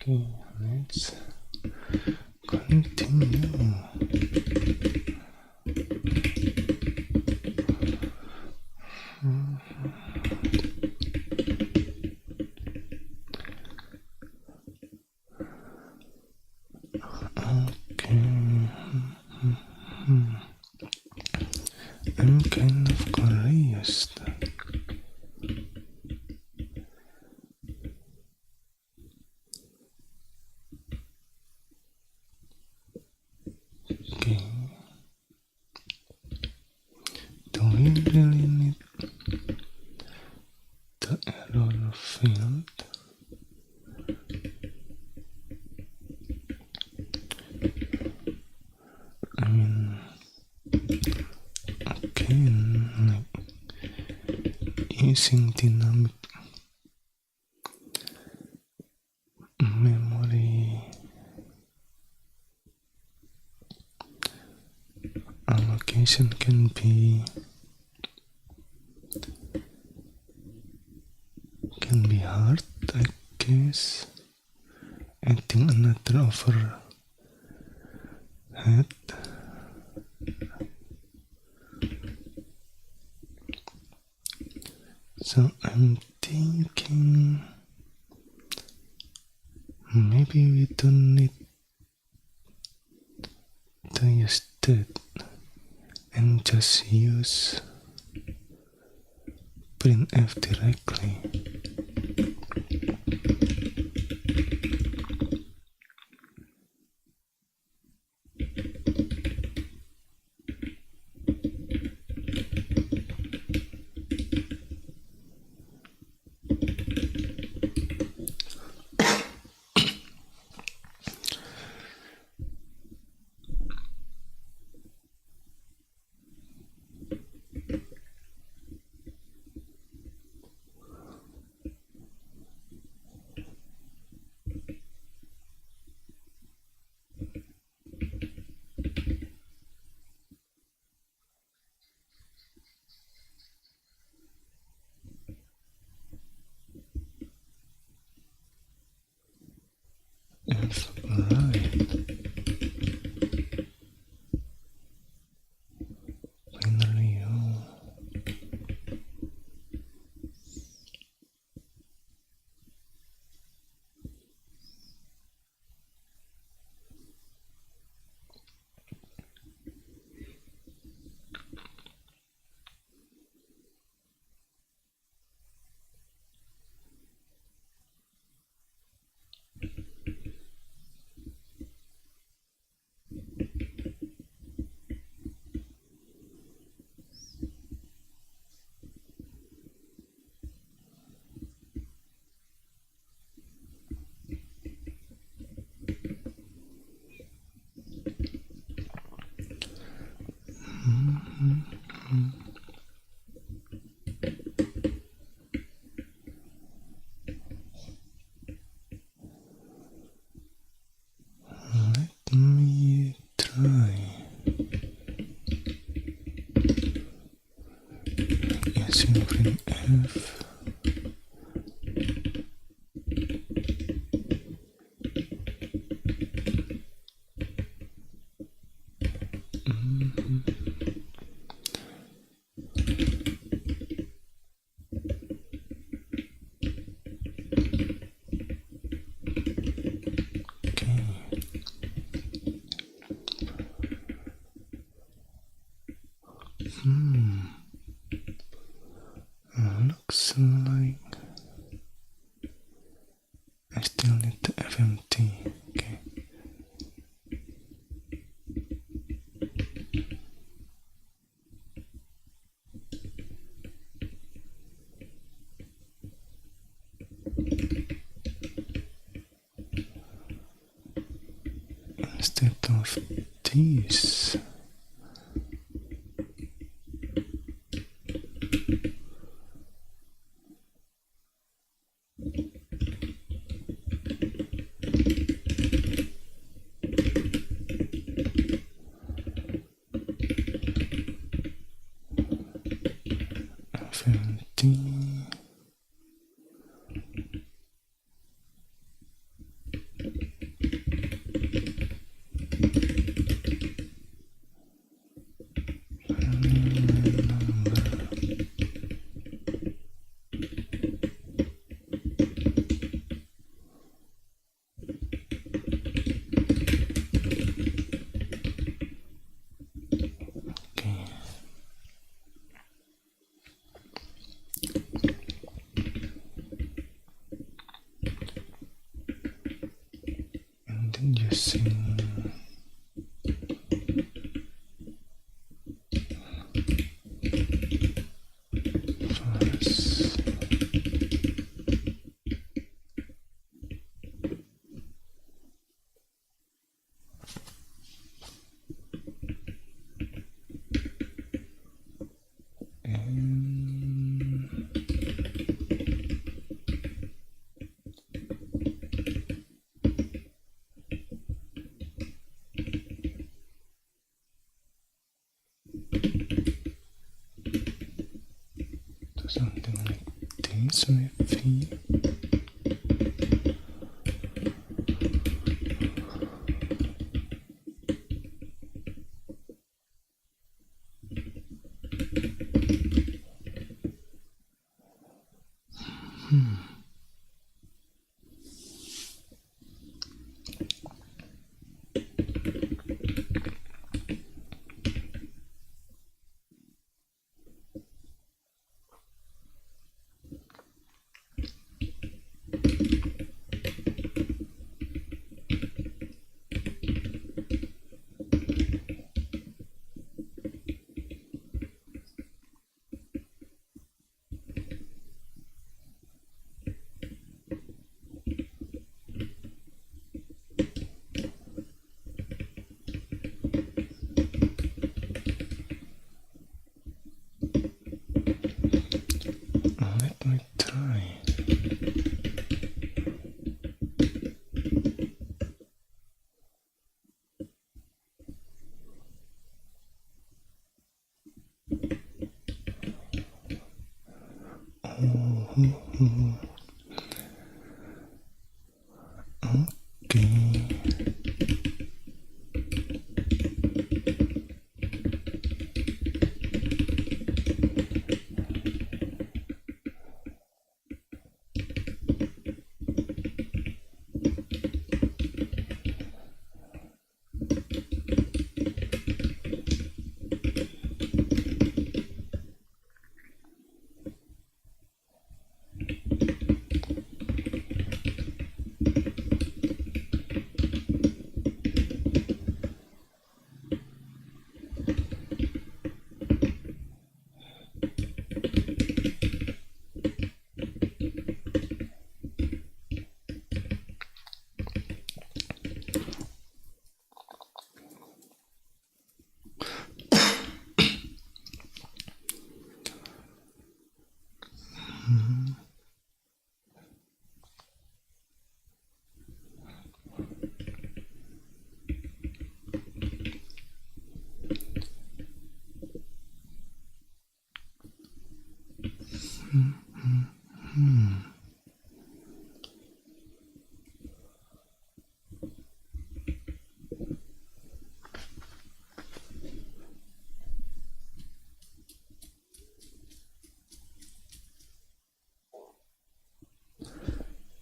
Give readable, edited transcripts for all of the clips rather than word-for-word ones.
Okay, let's continue. Okay. I'm kind of curious. Okay. Do we really need the error field? I mean, again, like using dynamic memory allocation can be hard, I guess. Adding another overhead. So I'm thinking maybe we don't need to use that and just use printf directly. If right, finally let me try using printf. Looks like I still need the FMT. Okay. Instead of this, FMT. using fast. Something like this, maybe. Let me try. Okay.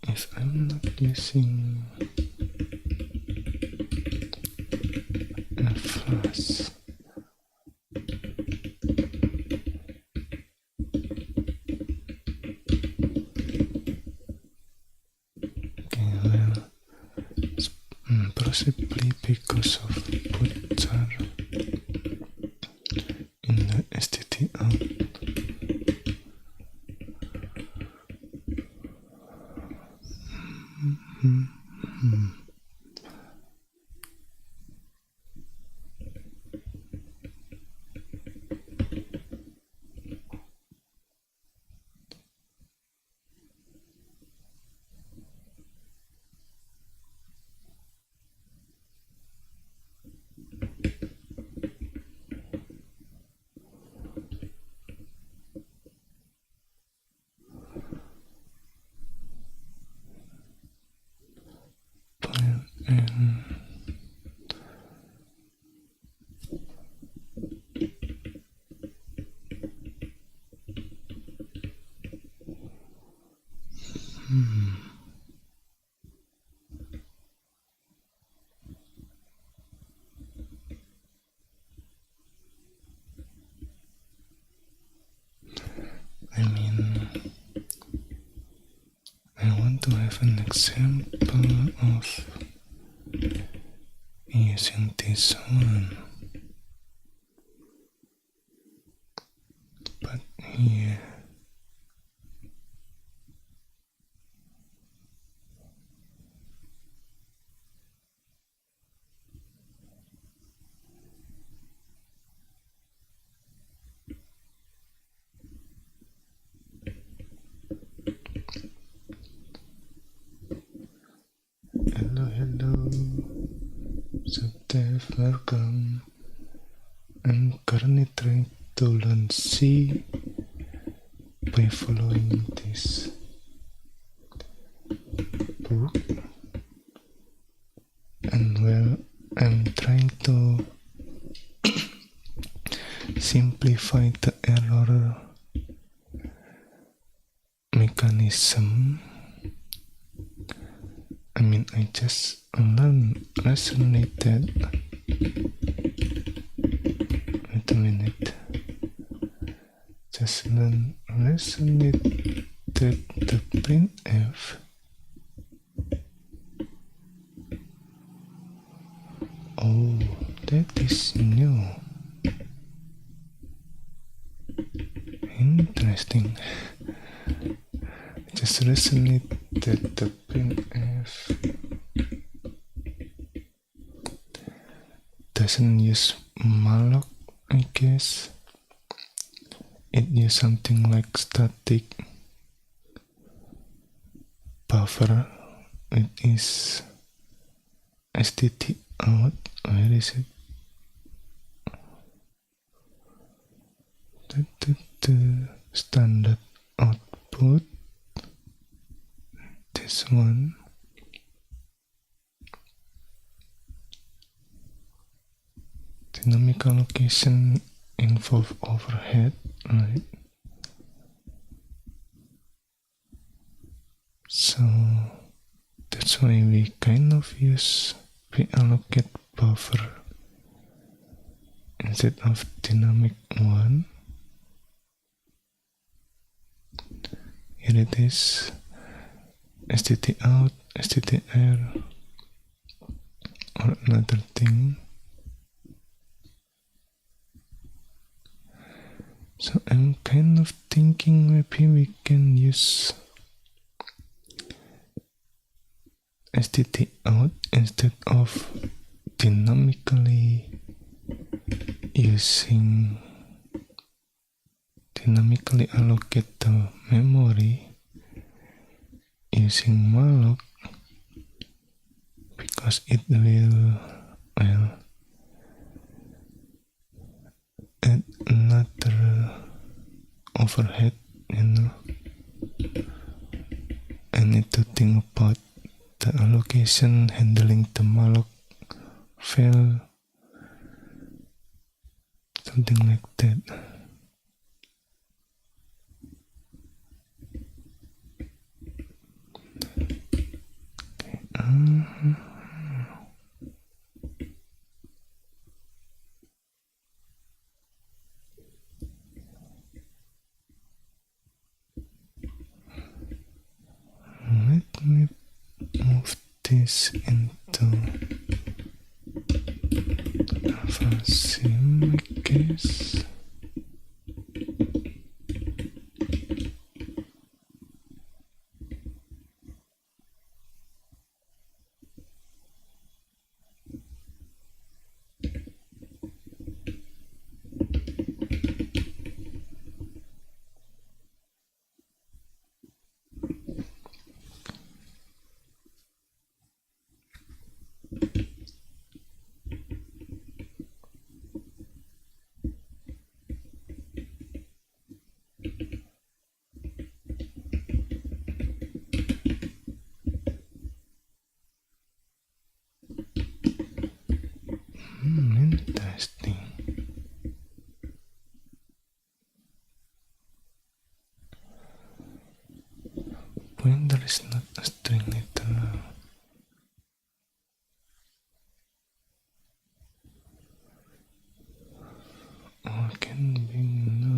If I'm not using a flash, okay, well, possibly because of puts are in the STT out. I mean, I want to have an example of using this one, but here hello, so welcome. I'm currently trying to learn C by following this book, and well, I'm trying to simplify the error mechanism. I just resonated. Wait a minute. Just resonated the printf. Oh, that is new. Interesting. Just resonated the printf. Doesn't use malloc, I guess. It uses something like static buffer. It is stt out. Where is it? The standard output. This one. Dynamic allocation involve overhead, right? So that's why we kind of use pre-allocate buffer instead of dynamic one. Here it is, stt out, sttr, or another thing. So I'm kind of thinking maybe we can use stt out instead of dynamically allocate the memory using malloc, because it will, well, add another overhead, I need to think about the allocation handling the malloc file, something like that. Let me move this into Alpha Sim, I guess. Interesting. Pointer is not a string literal. Or can be no.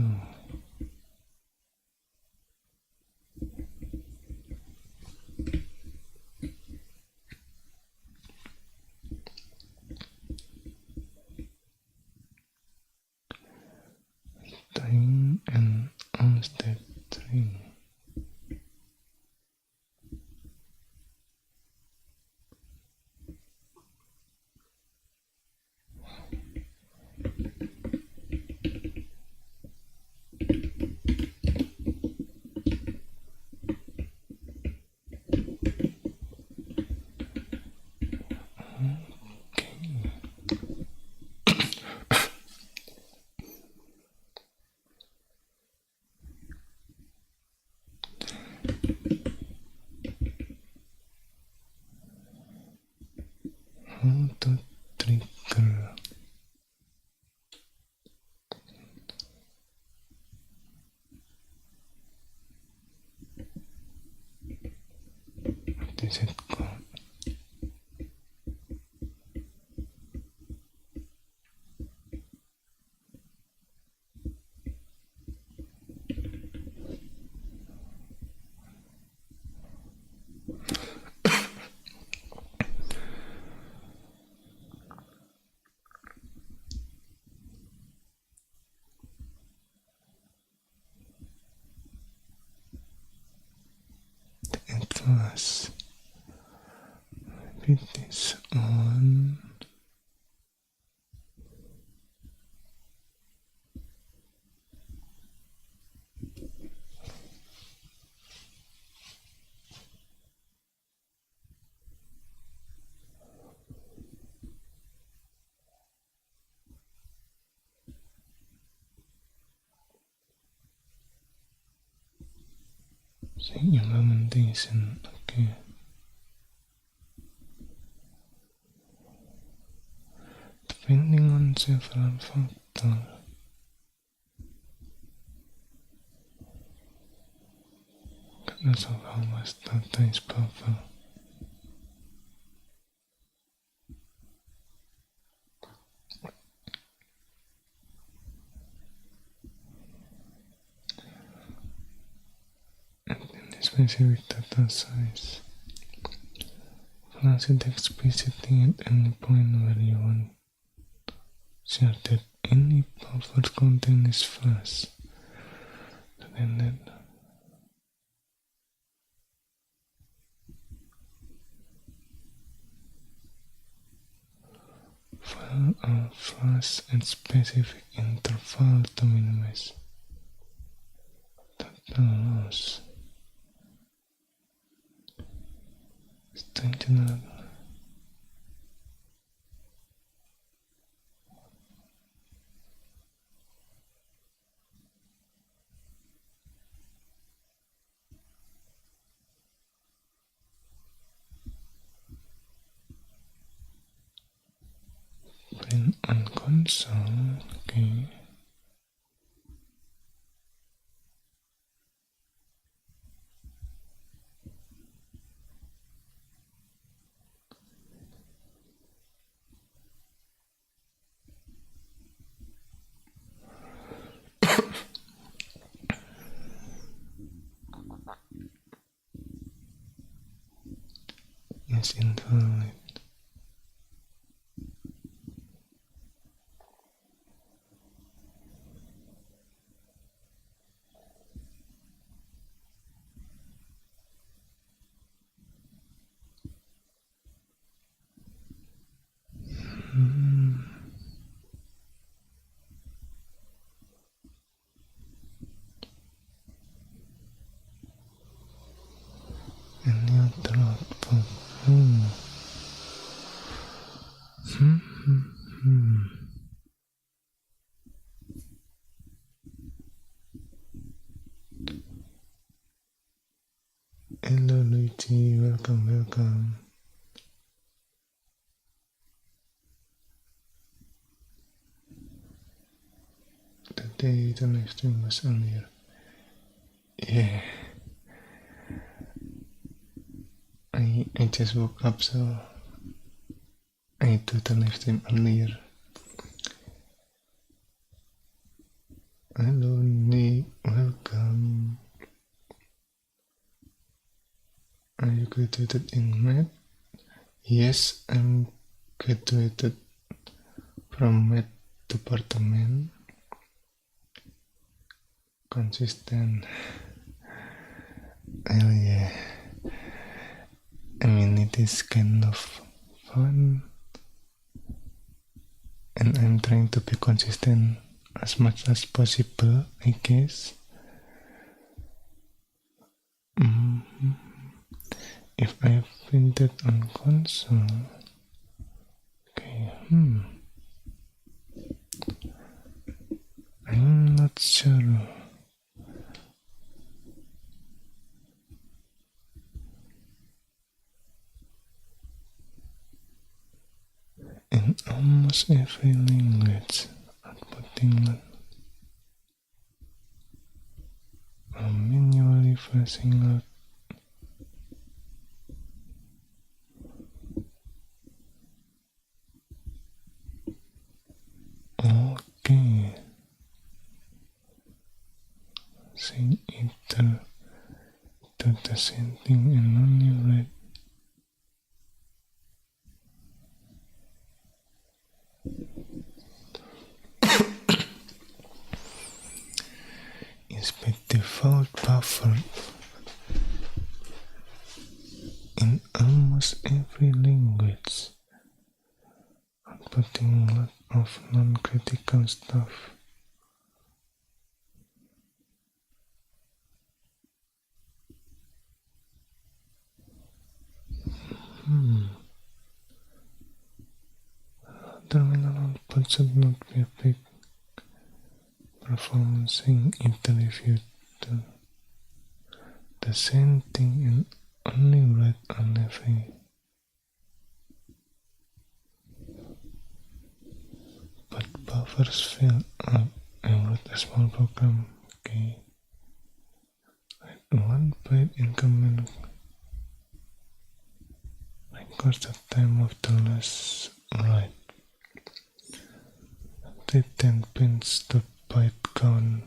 how to trigger what is it called? It was maybe this on the implementation. Okay, depending on several factors, because of how much data is buffered. And then the specific data size. Flash it explicitly at any point where you want share that any buffer content is flash. So then that file or flash at specific interval to minimize data loss. Strengthen print on console. Okay. Is invalid. Any other output? Hello Luigi, welcome. Today the live stream was earlier. Yeah. I just woke up, so I do the live stream earlier. Hello Nick, welcome. Are you graduated in math? Yes, I'm graduated from math department. Consistent. Hell yeah. I mean, it is kind of fun, and I'm trying to be consistent as much as possible, I guess. If I print it on console, okay, I'm not sure. almost every language, outputting or manually flashing out okay. Saying either do the same thing and only write is by default buffered in almost every language, outputting a lot of non-critical stuff. Terminal output should not be a big performance thing either if you do the same thing and only write on every. But buffers fill up. I wrote a small program. Okay. Write one byte increment. Record the time of the last write. Take 10 pins to byte count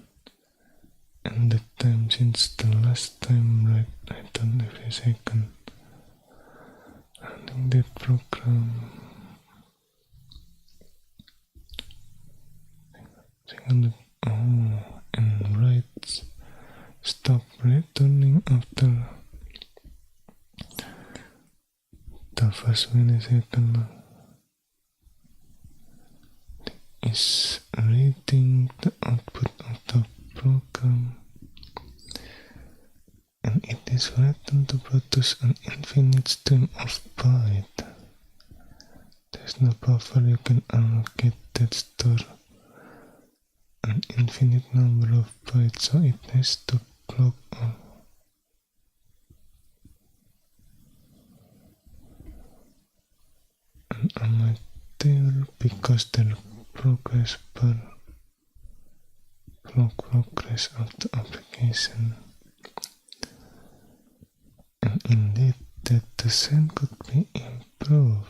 and the time since the last time write item every second. Running that program. And writes stop returning after the first millisecond. Is reading the output of the program, and it is written to produce an infinite stream of bytes. There's no buffer you can allocate that store an infinite number of bytes, so it has to block on. An amateur because their progress bar progress of the application, and indeed that design could be improved.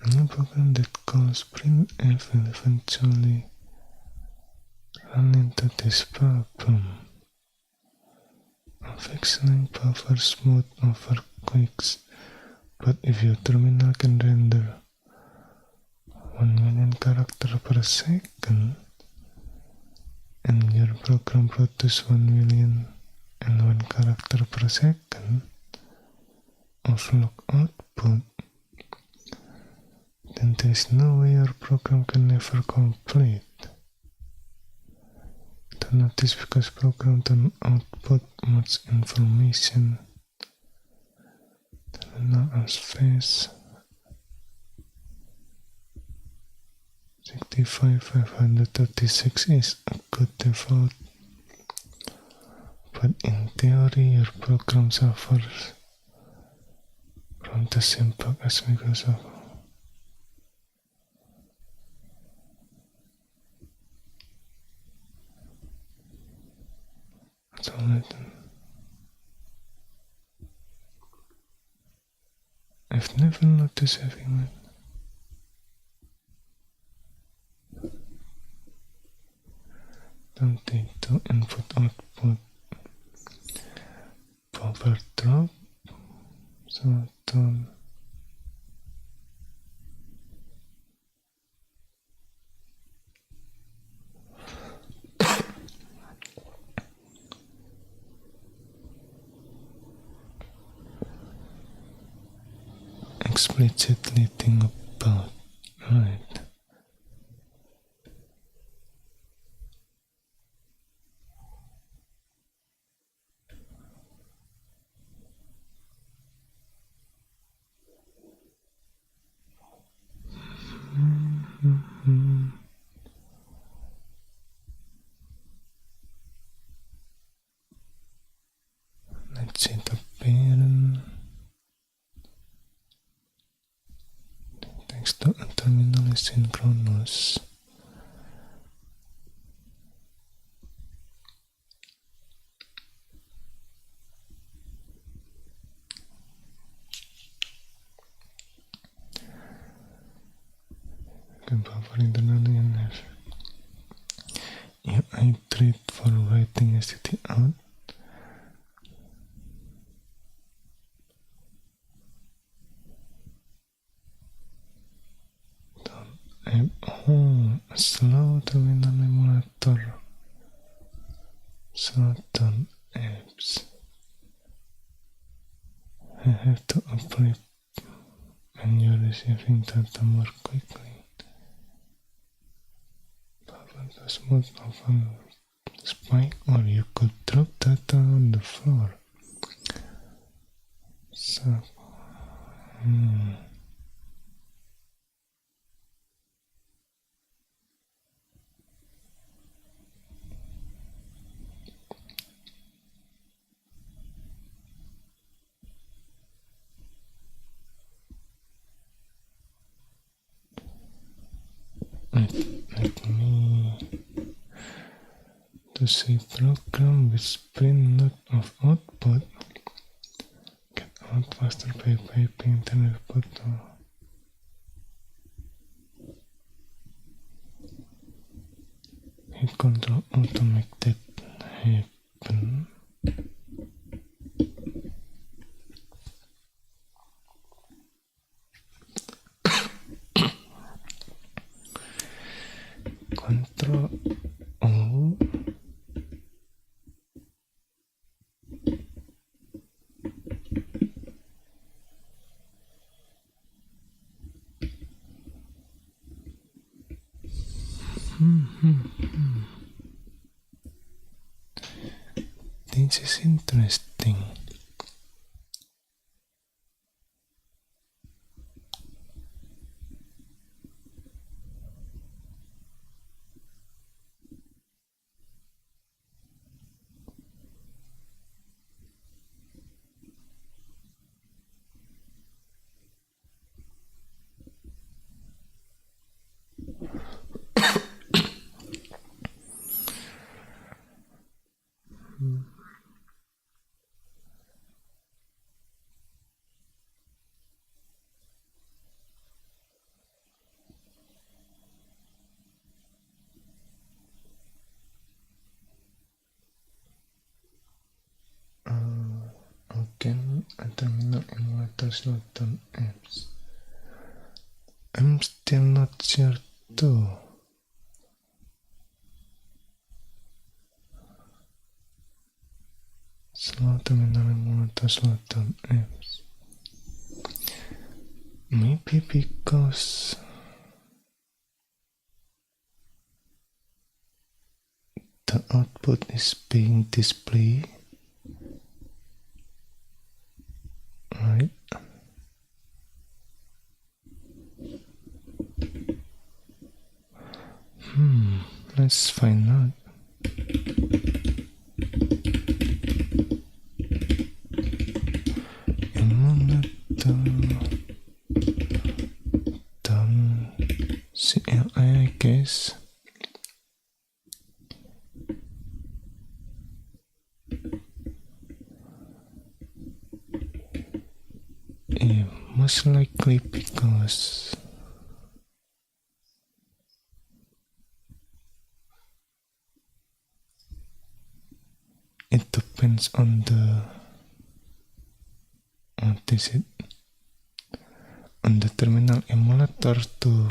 Any program that calls printf will eventually run into this problem. Affixing buffer smooth over quicks, but if your terminal can render 1,000,000 characters per second, and your program produces 1,000,001 characters per second of log output, then there is no way your program can ever complete. Do notice because program don't output much information. Terminal as fast 65,536 is a good default, but in theory your program suffers from the same bug as Microsoft. So I've never noticed having one. Don't take to input output power drop, so don't explicitly think about, right? Let's see the parent. being synchronous. Buffering the non-NF. If I treat for writing STT out, slow terminal emulator. Certain apps. I have to operate when you're receiving data more quickly. The smooth often spike, or you could drop data on the floor. So, let me to say program with print not of output. Get out faster by piping the input. Hit control to make that happen. Control O. This is interesting. Again, a terminal emulator slowdown apps. I'm still not sure too. Slow terminal emulator slowdown apps. Maybe because the output is being displayed, right? Let's find out. Emulator done CLI, I guess. Yeah, most likely because it depends on the on the terminal emulator to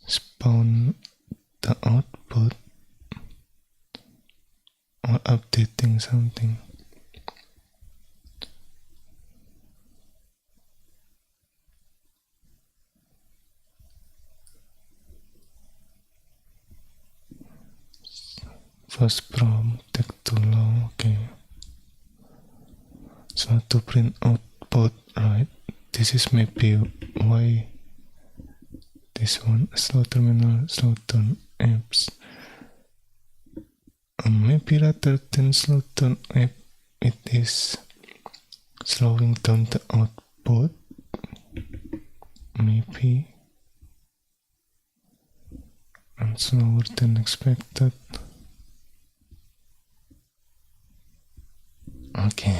spawn the output or updating something. First prompt take too long, okay. So to print output, right? This is maybe why this one slow terminal slow down apps. Maybe rather than slow down app, it is slowing down the output. Maybe. and slower than expected. Okay.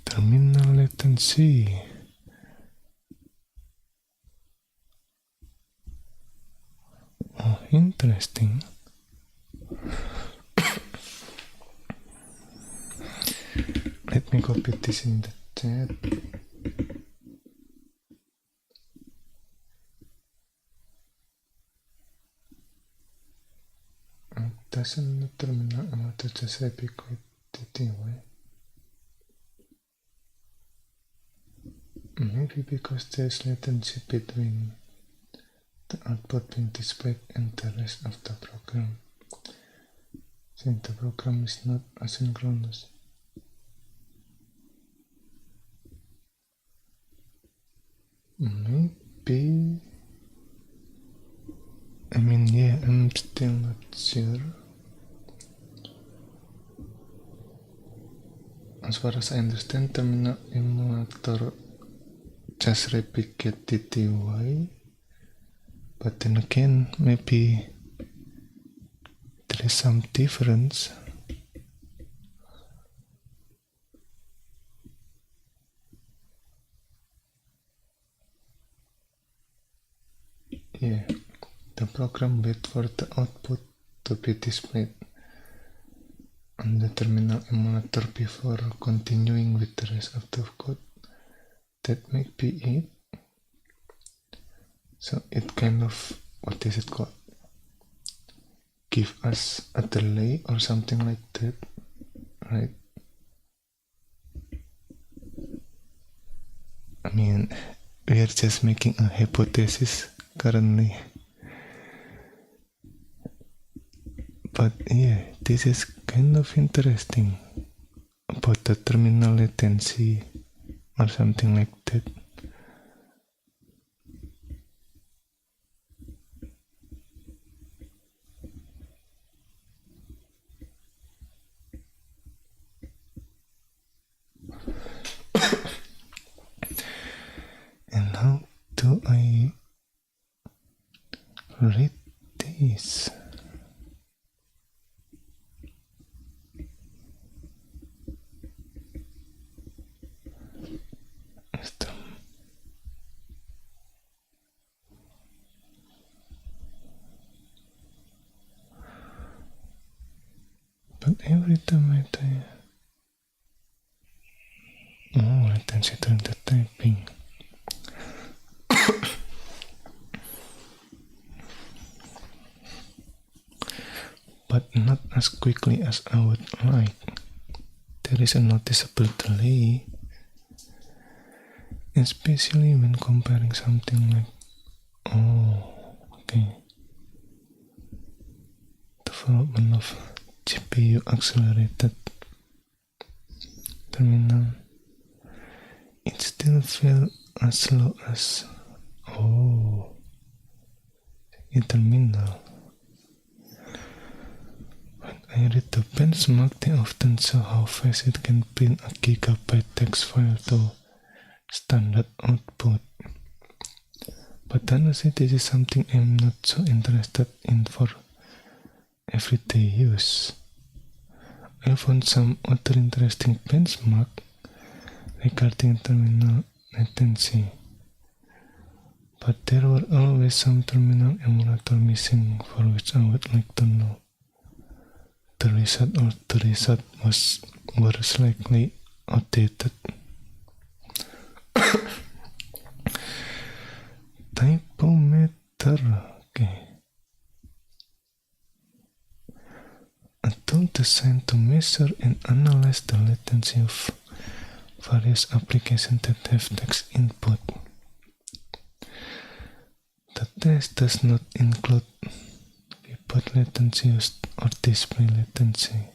Terminal latency. Oh, interesting. Let me copy this in the chat. Doesn't terminal amount to just repeat it anyway. Maybe because there's latency between the output being displayed and the rest of the program, since the program is not asynchronous. Maybe. Yeah, I'm still not sure. As far as I understand, terminal emulator just replicate TTY, but then again, maybe there is some difference. Yeah, the program waits for the output to be displayed on the terminal emulator before continuing with the rest of the code. That might be it. So it kind of, what is it called? Give us a delay or something like that, right? We are just making a hypothesis currently. But yeah, this is kind of interesting about the terminal latency or something like that. And how do I read this? But every time I type, latency during the typing. But not as quickly as I would like. There is a noticeable delay, especially when comparing something like, development of GPU accelerated terminal. It still feels as slow as in terminal. When I read the benchmark, they often show how fast it can print a gigabyte text file to standard output. But honestly, this is something I'm not so interested in for everyday use. I found some other interesting benchmark regarding terminal latency, but there were always some terminal emulator missing for which I would like to know the result were slightly outdated. Typometer, okay. A tool designed to measure and analyze the latency of various applications that have text input. The test does not include keyboard latency or display latency.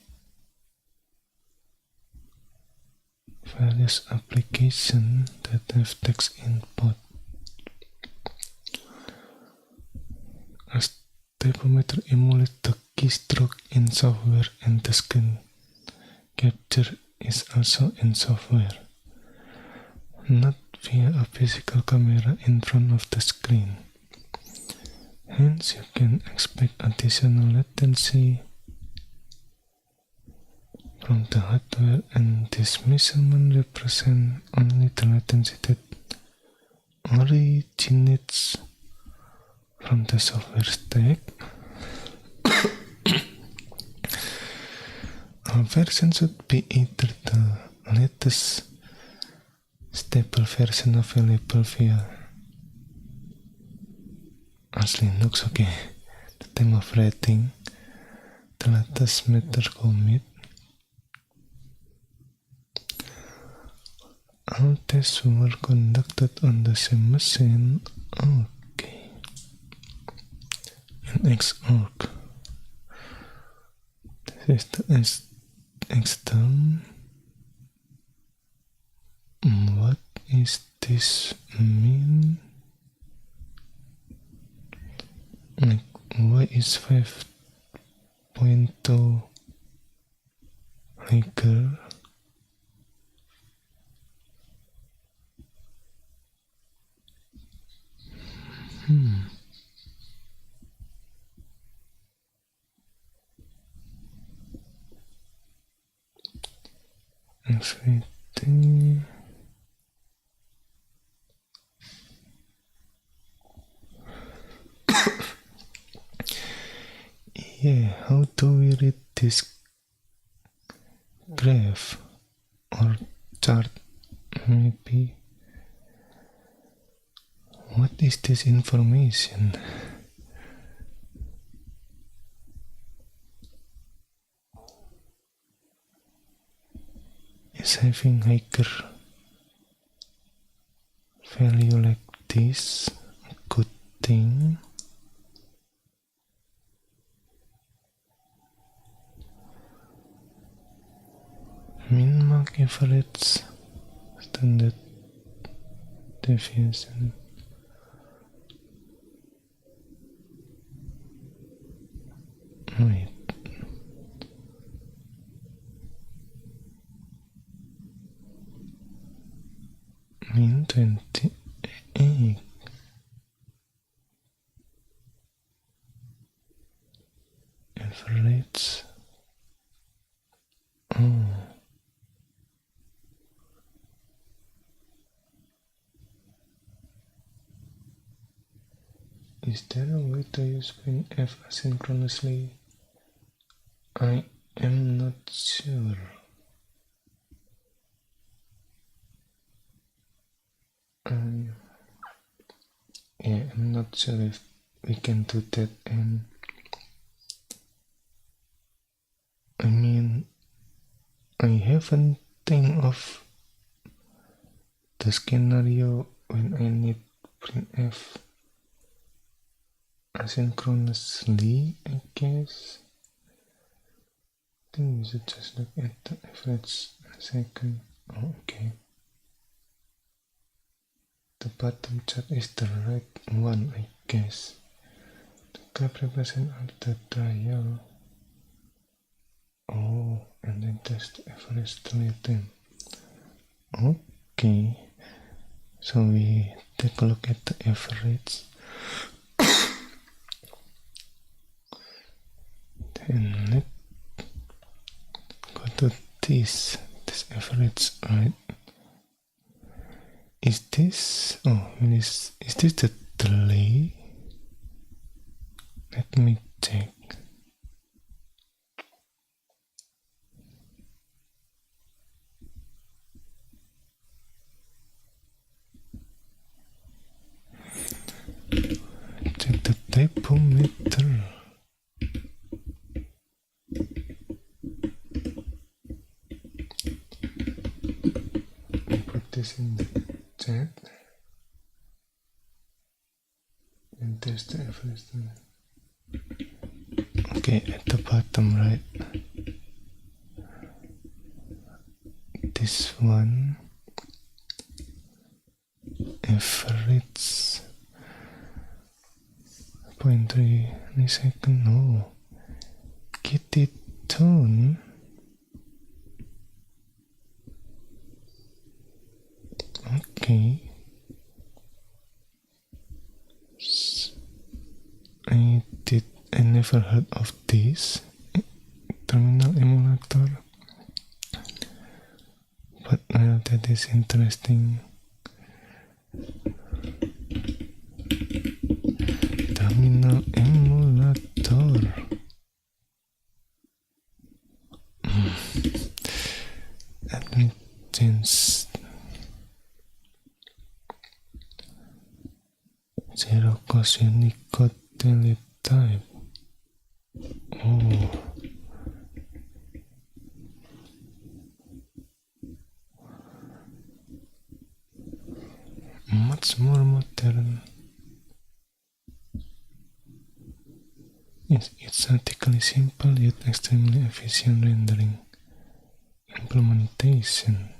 Various applications that have text input. As typometer emulates the keystroke in software and the screen capture is also in software. not via a physical camera in front of the screen. Hence, you can expect additional latency from the hardware, and this measurement represents only the latency that originates from the software stack. A version should be either the latest stable version available via Linux, okay, the time of writing, the latest matter commit. All tests were conducted on the same machine, okay, in Xorg. This is the XTerm. What is this mean? Like, why is 5.2 higher? Everything. Yeah, how do we read this graph or chart? Maybe. What is this information? Is having higher value like this a good thing? Min-max average standard deviation. Wait. Min 28. Average. Oh. Is there a way to use printf asynchronously? I am not sure. I'm not sure if we can do that, and I mean, I haven't think of the scenario when I need printf asynchronously, I guess. I think we should just look at the average second. Oh, okay. The bottom chart is the right one, I guess. The graph represents the dial. Oh, and then there's the average delay time. Okay. So we take a look at the average. Then let's go to this average, right? Is this the delay? Let me check. Check the typometer. Put this in the chat. And test the average. Okay, at the bottom right. This one. Average 0.3 second. No. Get it done. Okay. I never heard of this terminal emulator, but well, that is interesting. Terminal emulator. Let me change 0 cos Unicode delete type. Oh. Much more modern. It's aesthetically simple yet extremely efficient rendering implementation.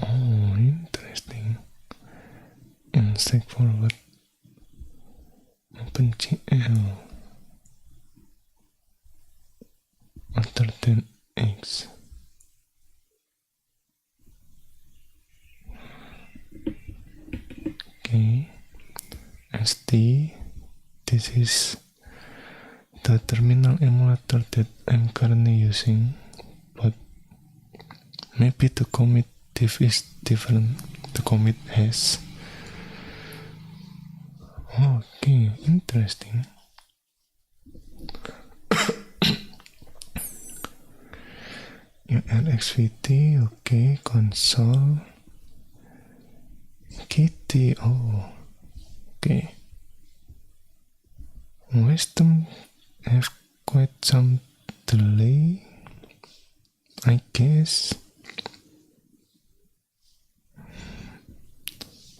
Oh, interesting. And straightforward. OpenGL after 10x. Okay. SD. This is the terminal emulator that I'm currently using, but maybe the commit diff is different. The commit has. Okay, interesting. URXVT, okay, console. Kitty, oh, okay. Wisdom have quite some delay, I guess.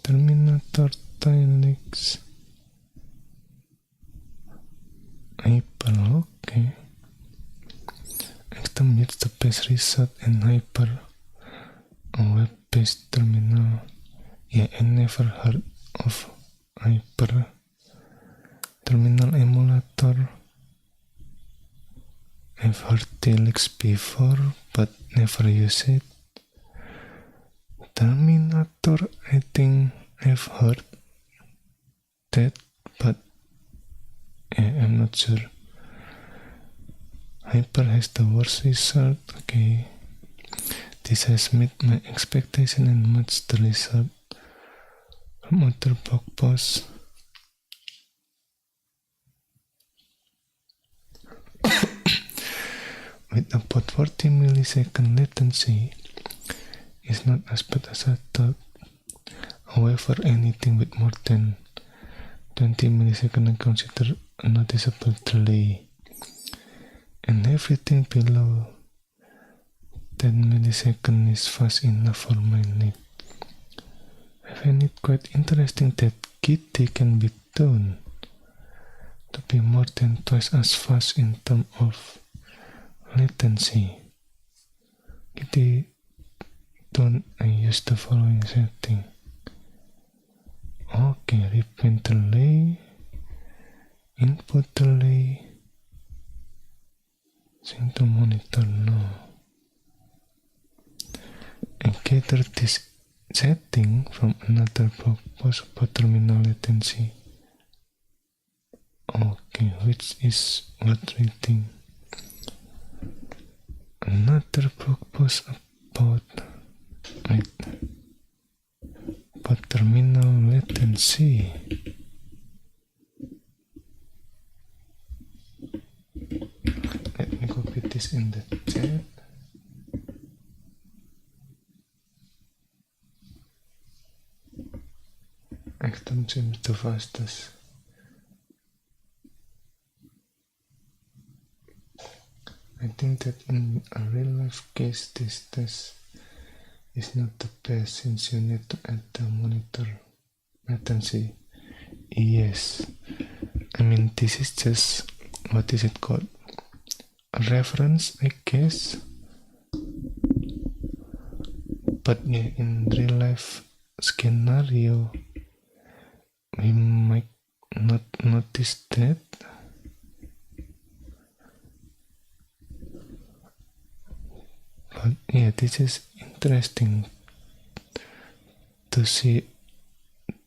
Terminator Tilix. Hyper, okay. Extem meets the best result in Hyper, a web-based terminal. Yeah, I never heard of Hyper. Terminal emulator. I've heard Tilix before, but never used it. Terminator, I think I've heard that, but I'm not sure. Hyper has the worst result. Okay, this has met my expectation and matched the result from other blog posts. With about 40 millisecond latency, it's not as bad as I thought. However, anything with more than 20 milliseconds I consider a noticeable delay, and everything below 10 milliseconds is fast enough for my need. I find it quite interesting that Kitty can be tuned to be more than twice as fast in terms of latency. Kitty tune, I use the following setting. Okay, reprint delay, input delay, sync to monitor now. I gathered this setting from another blog post about terminal latency. Okay, which is worth reading. Another blog post about terminal latency. Let me copy this in the chat. Extem seems the fastest. I think that in a real life case this test is not the best since you need to add the monitor latency. Yes, I mean this is just, what is it called? A reference, I guess. but yeah, in real life scenario, we might not notice that. But yeah, this is interesting to see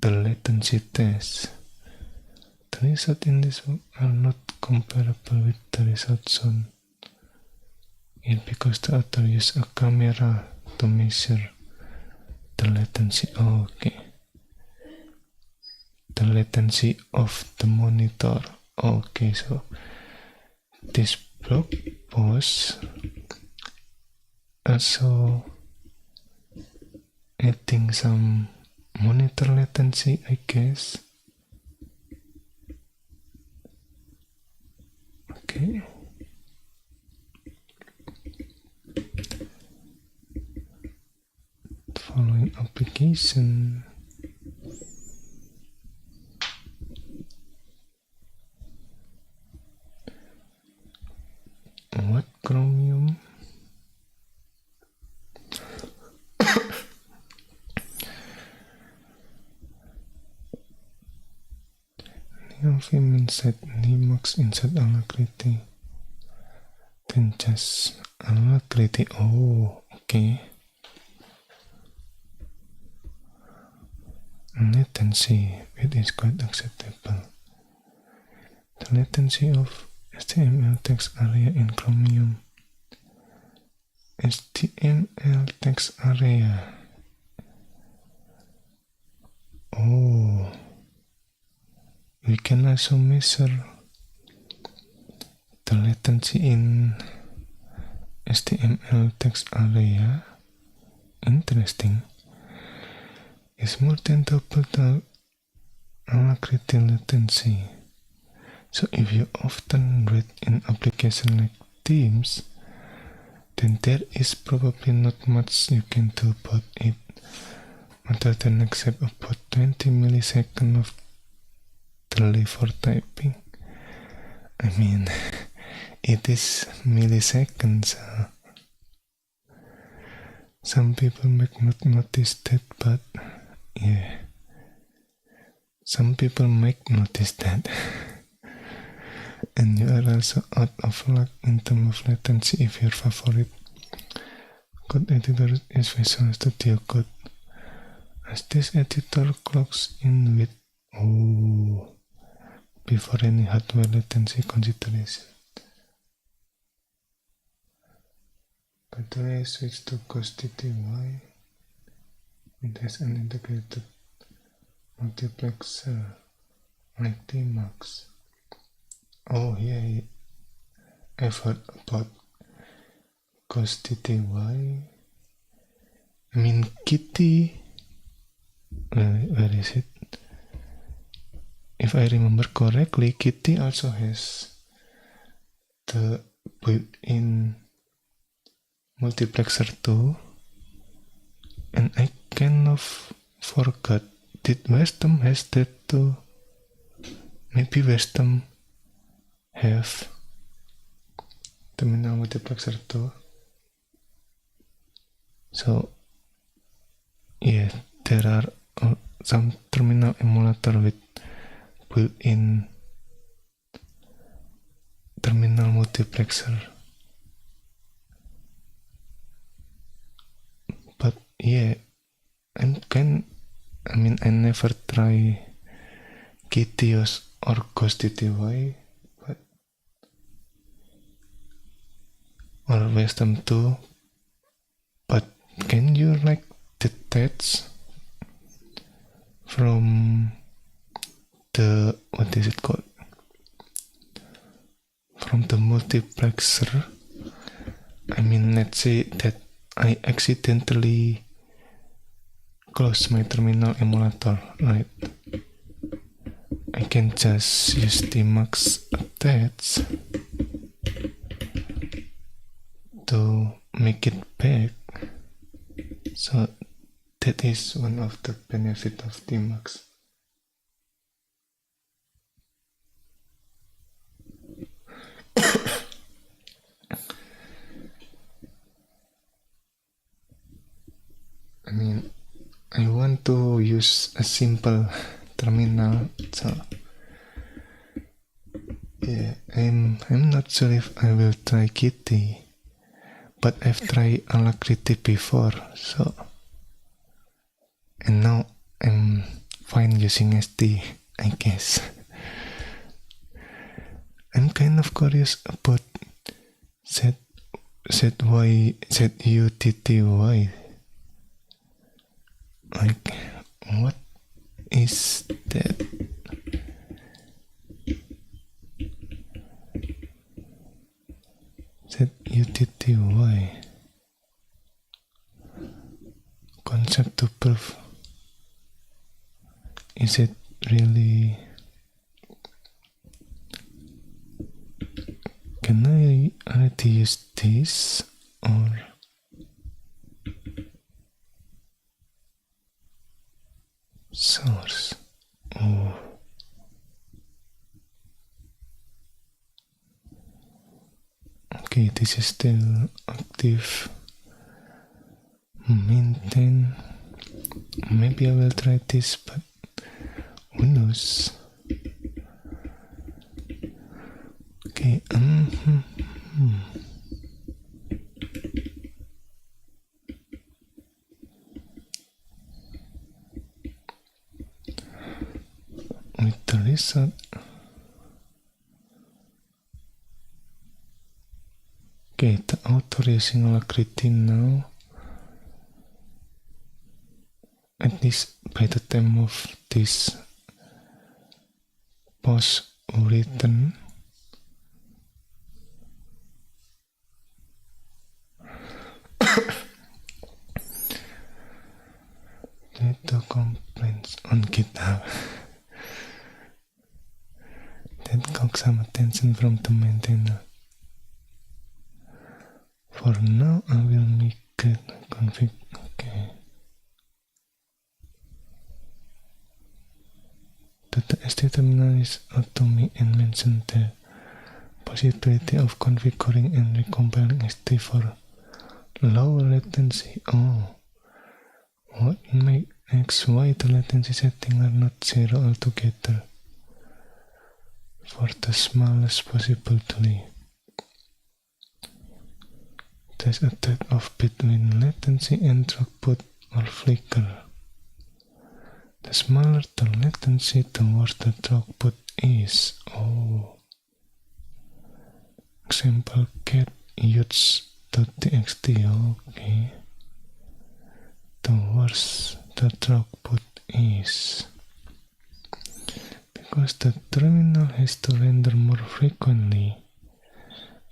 the latency test. The results in this book are not comparable with the results on it because the author used a camera to measure the latency. Oh, okay. The latency of the monitor. Okay, so this blog post also adding some monitor latency, I guess. Okay. Following application. What Chromium? Neofilm inside Nimax inside Alacrity. Then just Alacrity. Oh, okay. Latency, it is quite acceptable. The latency of HTML text area in Chromium. HTML text area. Oh, we can also measure the latency in HTML text area. Interesting. Is more than double the Alacrity latency. So if you often read in application like Teams, then there is probably not much you can do about it other than accept about 20 milliseconds of delay for typing. I mean, it is milliseconds. Some people might not notice that, but yeah, some people might notice that. And you are also out of luck in terms of latency if your favorite code editor is Visual Studio Code, as this editor clocks in with before any hardware latency consideration. By the way, I switched to GhostTTY. It has an integrated multiplexer like Tmax. Oh yeah, I've heard about GhostTTY. I mean Kitty. Where is it? If I remember correctly, Kitty also has the built-in multiplexer too. And I kind of forgot. Did Westham has that too? Maybe Westham have terminal multiplexer too. So yeah, there are some terminal emulator with built-in terminal multiplexer. But yeah, I never try Kitios or GhostTTY, but or Wisdom too. But can you like detach from the what is it called? From the multiplexer? I mean, let's say that I accidentally close my terminal emulator, right? I can just use Tmax attach to make it back. So that is one of the benefits of Tmax. want to use a simple terminal, so yeah, I'm not sure if I will try Kitty, but I've tried Alacrity before, so and now I'm fine using ST, I guess. I'm kind of curious about ZUTTY. Like, what is that? ZUTTY. Concept to prove. Is it really? Can I already use this or source? Oh. Okay, this is still active. Maintain. Maybe I will try this, but who knows? Okay, with the result. Okay, the author using Alacrity now. At least by the time of this post written, little complaints on GitHub that got some attention from the maintainer. For now, I will migrate config. Okay. The ST terminal is automatic and mentioned the possibility of configuring and recompiling ST for lower latency. Oh, what makes why the latency settings are not zero altogether for the smallest possible delay? There's a trade-off between latency and throughput or flicker. The smaller the latency, the worse the throughput is. Oh. Example get huge.txt. Okay. The worse the throughput is. Because the terminal has to render more frequently,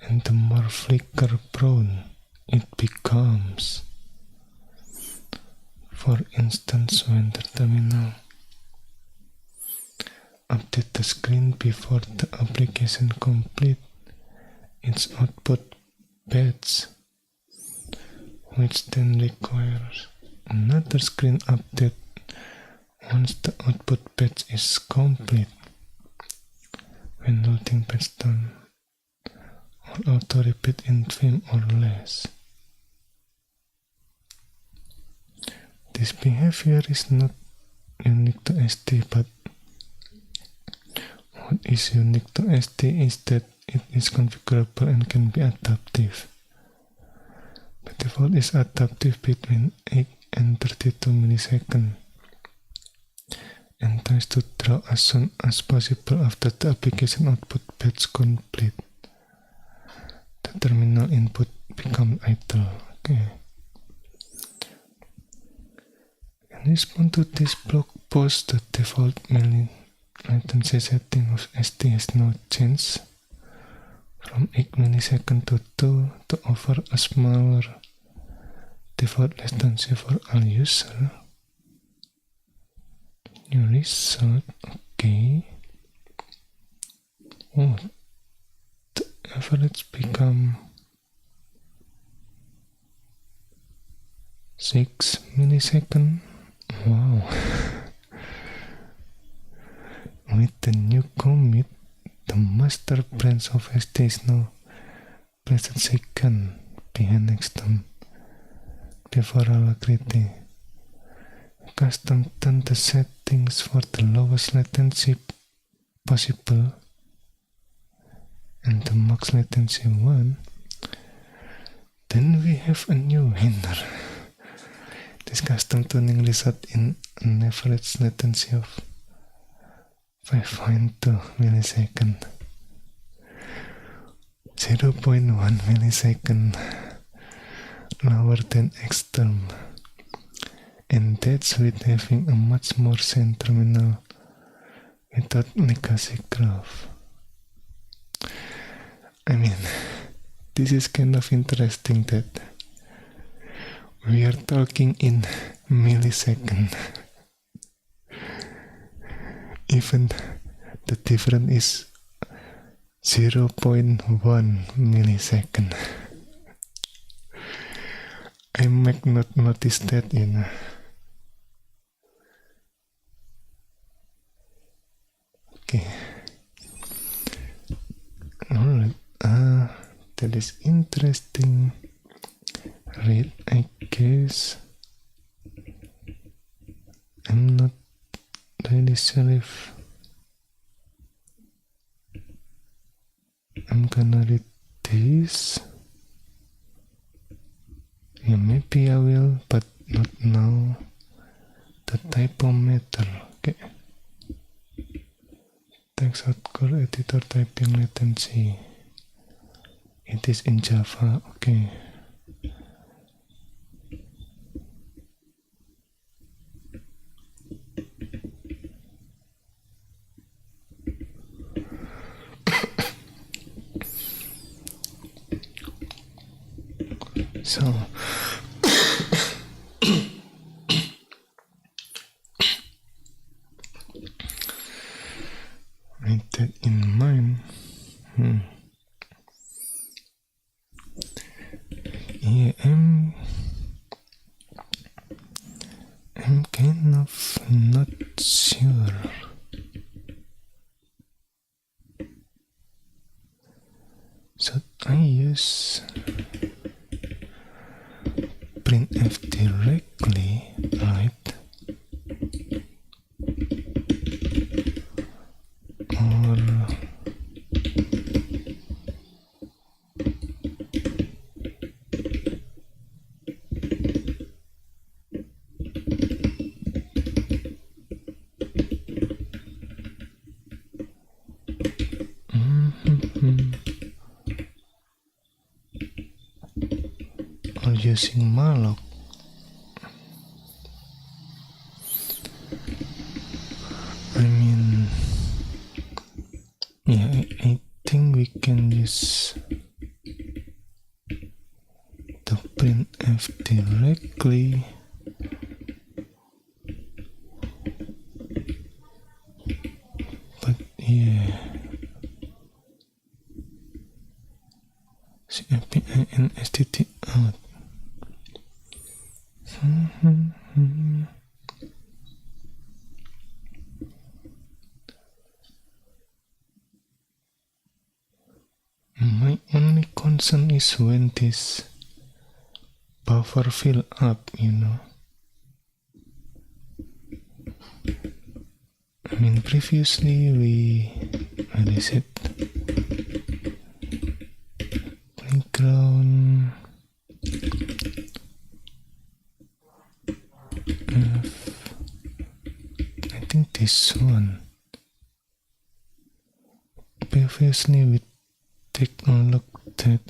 and the more flicker prone it becomes. For instance, when the terminal updates the screen before the application completes its output patch, which then requires another screen update once the output patch is complete. When loading patch done, or auto repeat in frame or less. This behavior is not unique to ST, but what is unique to ST is that it is configurable and can be adaptive. By default is adaptive between 8 and 32 milliseconds and tries to draw as soon as possible after the application output patch complete. The terminal input becomes idle. Okay. In response to this blog post, the default latency setting of ST has now changed from 8 milliseconds to 2 to offer a smaller default latency for all users. New result, okay. Oh, the average become 6 milliseconds. Wow. With the new commit, the master branch of ST is now placed second behind Nextdown before Alacrity. custom tune the settings for the lowest latency possible and the max latency one, then we have a new winner. This custom tuning results in an average latency of 5.2 milliseconds, 0.1 millisecond lower than X term, and that's with having a much more sane terminal without legacy graph. I mean, this is kind of interesting that we are talking in millisecond. Even the difference is 0.1 millisecond. I might not notice that, Okay. Alright. That is interesting. Read, I guess. I'm not really sure if I'm gonna read this. Yeah, maybe I will, but not now. The typometer. Okay. Text out core editor typing latency. It is in Java. Okay. So with that in mind, yeah, I'm kind of not sure. Should I use printf directly, right? Or or using malloc. I mean, yeah, I think we can use the printf directly. But yeah, CAPI and STT out. My only concern is when this buffer fill up, I mean, previously where is it? Playground. I think this one. Previously we take a look at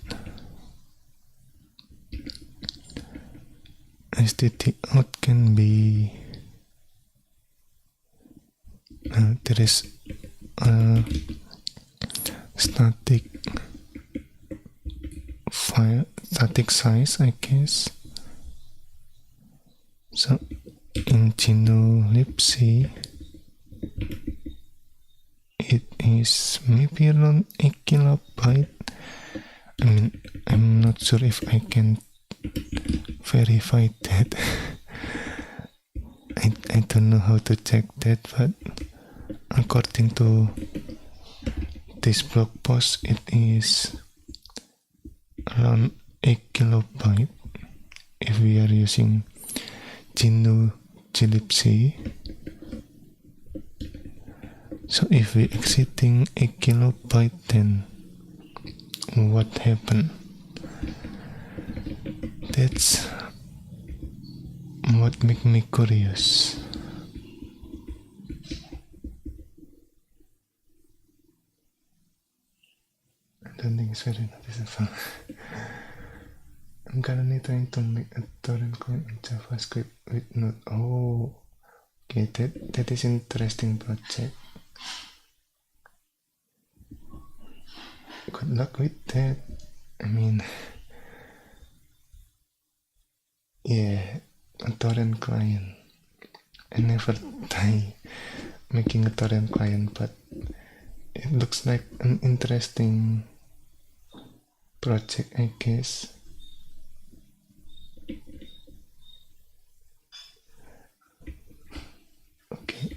STT out can be there is a static size, I guess. So in GNU libc it is maybe around 8 kilobyte. I mean, I'm not sure if I can verify that. I don't know how to check that, but according to this blog post, it is around 8 kilobyte if we are using GNU glibc. So if we exiting a kilobyte, then what happened? That's what make me curious. I don't think it's very noticeable. I'm currently trying to make a torrent client in JavaScript with Node. Oh, okay, that is interesting project. Good luck with that. I mean, yeah, a torrent client. I never try making a torrent client, but it looks like an interesting project, I guess. Okay,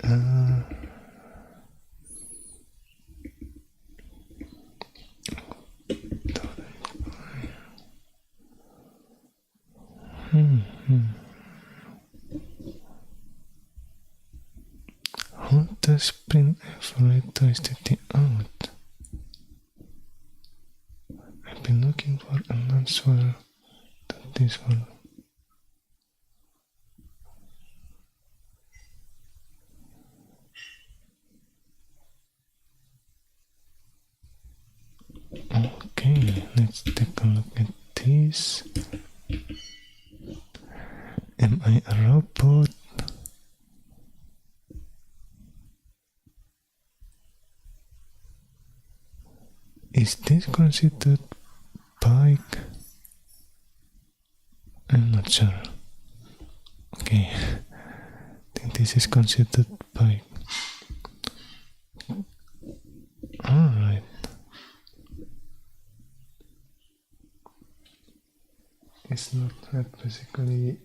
How does printf return static out? I've been looking for an answer to this one. Okay, let's take a look at this. Am I a robot? Is this considered bike? I'm not sure. Okay, I think this is considered bike. Alright. It's not that basically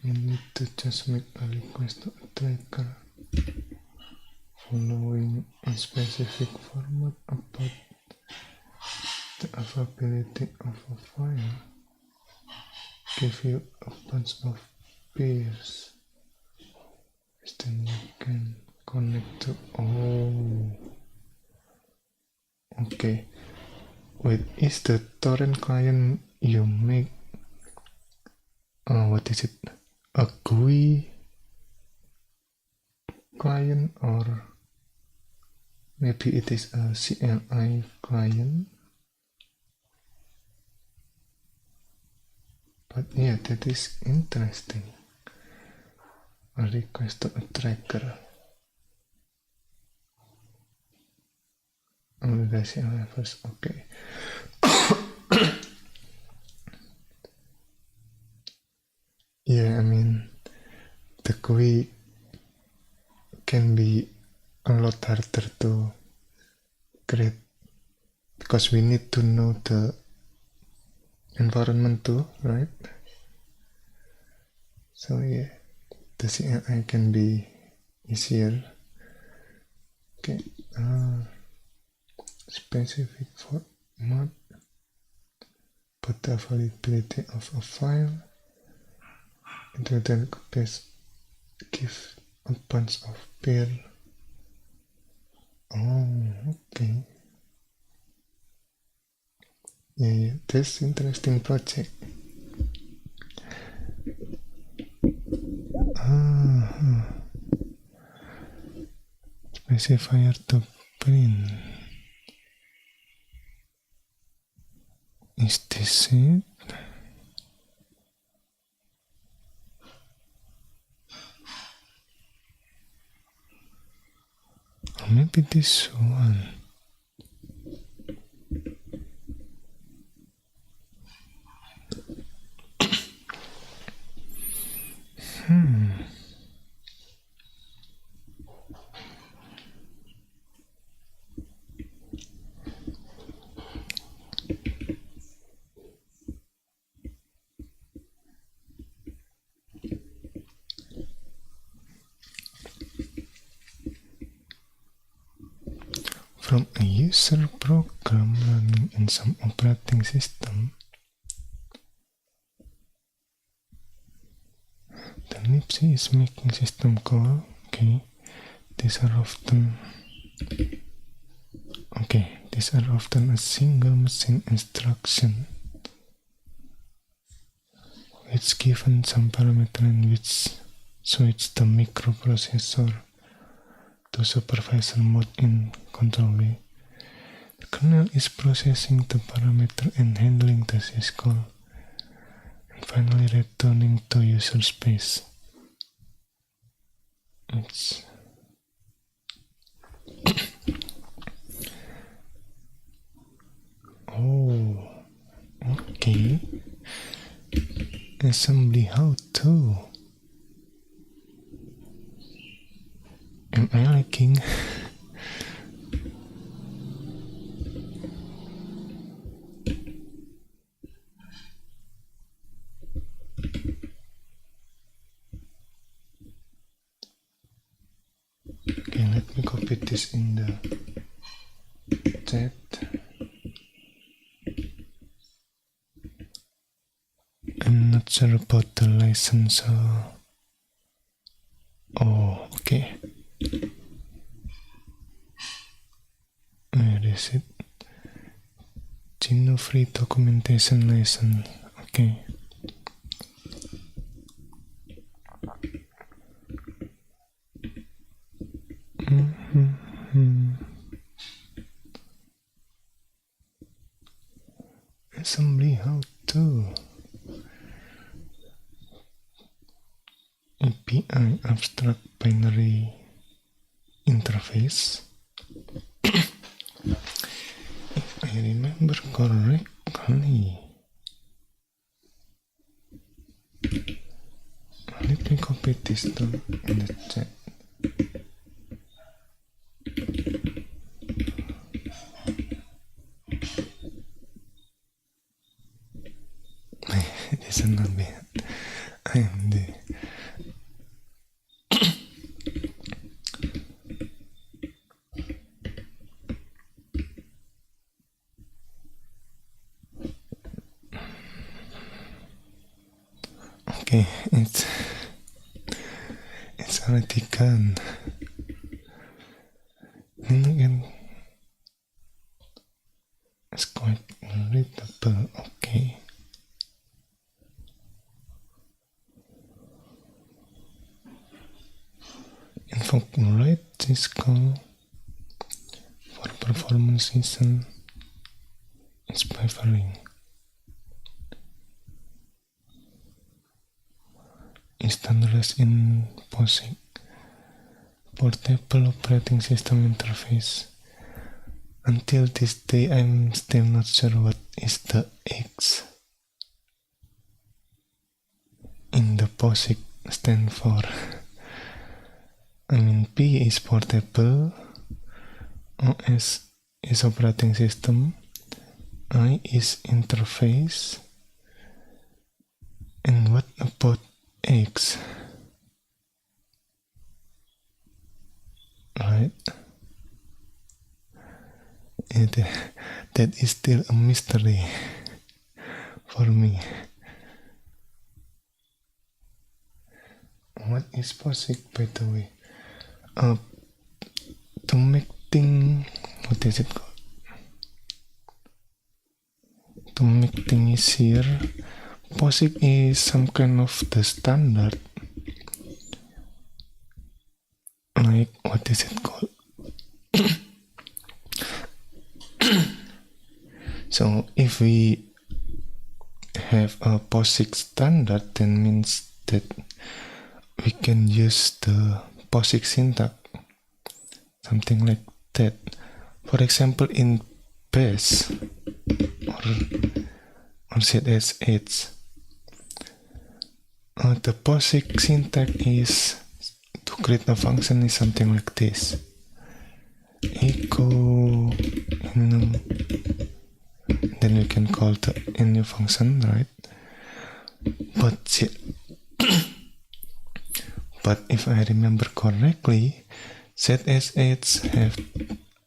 you need to just make a request to a tracker following a specific format about the availability of a file. Give you a bunch of peers. Then you can connect to. Oh, okay. Wait, is the torrent client you make? What is it? A GUI client, or maybe it is a CLI client? But yeah, that is interesting. A request to a tracker. Oh, the CLI first. Okay. Yeah, I mean, the GUI can be a lot harder to create because we need to know the environment too, right? So yeah, the CLI can be easier. Okay, specific format, put the availability of a file, and then give a bunch of pair. Oh, okay. Yeah, that's interesting project. Specifier to print. Is this it? Or maybe this one. From a user program running in some operating system, the libc is making system call. Okay, these are often a single machine instruction which given some parameter in which switch the microprocessor to supervisor mode in control way. The kernel is processing the parameter and handling the syscall, and finally returning to user space. It's oh, okay. Assembly how to. Am I liking? Okay, let me copy this in the chat. I'm not sure about the license. Oh, okay. Where is it? Geno free documentation license. Okay. Assembly how to. API abstract binary interface. If I remember correctly, let me copy this down in the chat. This is not bad. I am the okay, it's already gone. Then again, it's quite readable. Okay. Invoke write syscall for performance reason is buffering. Standardized in POSIX Portable Operating System Interface. Until this day, I'm still not sure what is the X in the POSIX stand for. I mean, P is portable, OS is operating system, I is interface, and what about X? Right? That is still a mystery for me. What is POSIX, by the way? To make things, what is it called? To make things easier, POSIX is some kind of the standard. Like, what is it called? So if we have a POSIX standard, then means that we can use the POSIX syntax, something like that. For example, in Bash or ZSH, the POSIX syntax is to create a function is something like this: echo then we can call the new function, right? But if I remember correctly, ZSH have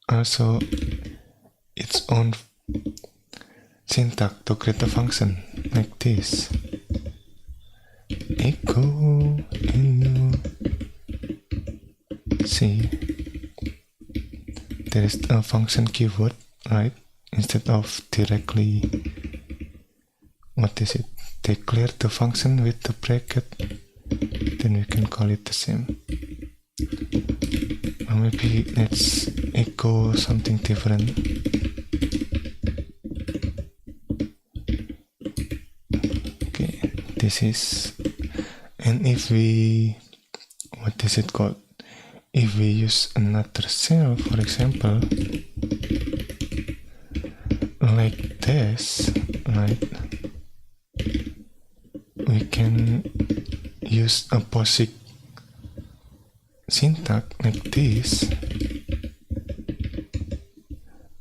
also its own syntax to create a function like this. echo and you see there is a function keyword, right? Instead of directly declare the function with the bracket, then we can call it the same. Or maybe let's echo something different. Okay, this is, and if we, if we use another cell, for example, like this, right? We can use a POSIX syntax like this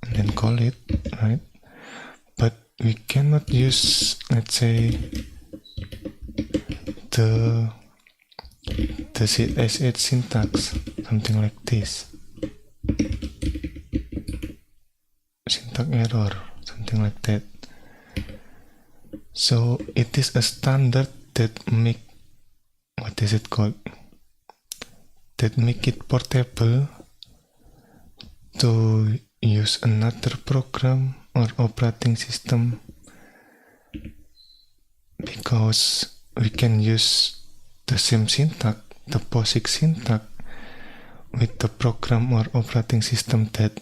and then call it, right? But we cannot use, let's say, the CSH syntax, something like this. Syntax error, something like that. So it is a standard that make, that make it portable to use another program or operating system, because we can use the same syntax, the POSIX syntax, with the program or operating system that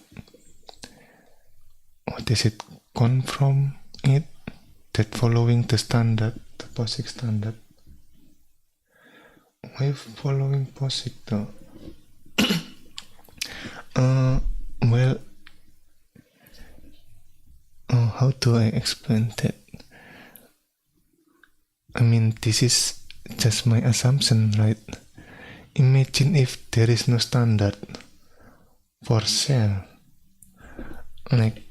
come from it, that following the standard, the POSIX standard. Why following POSIX though? Well, how do I explain that? I mean, this is just my assumption, right? Imagine if there is no standard for cell, like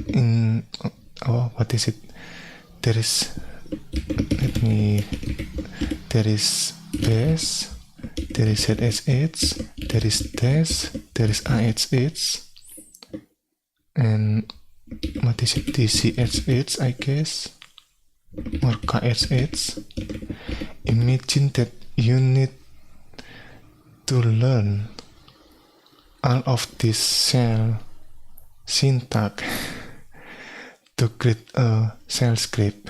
in there is, there is base, there is ZSH, there is dash, there is AHH, and DCHH, I guess, or KHH. Imagine that you need to learn all of this cell syntax to create a shell script.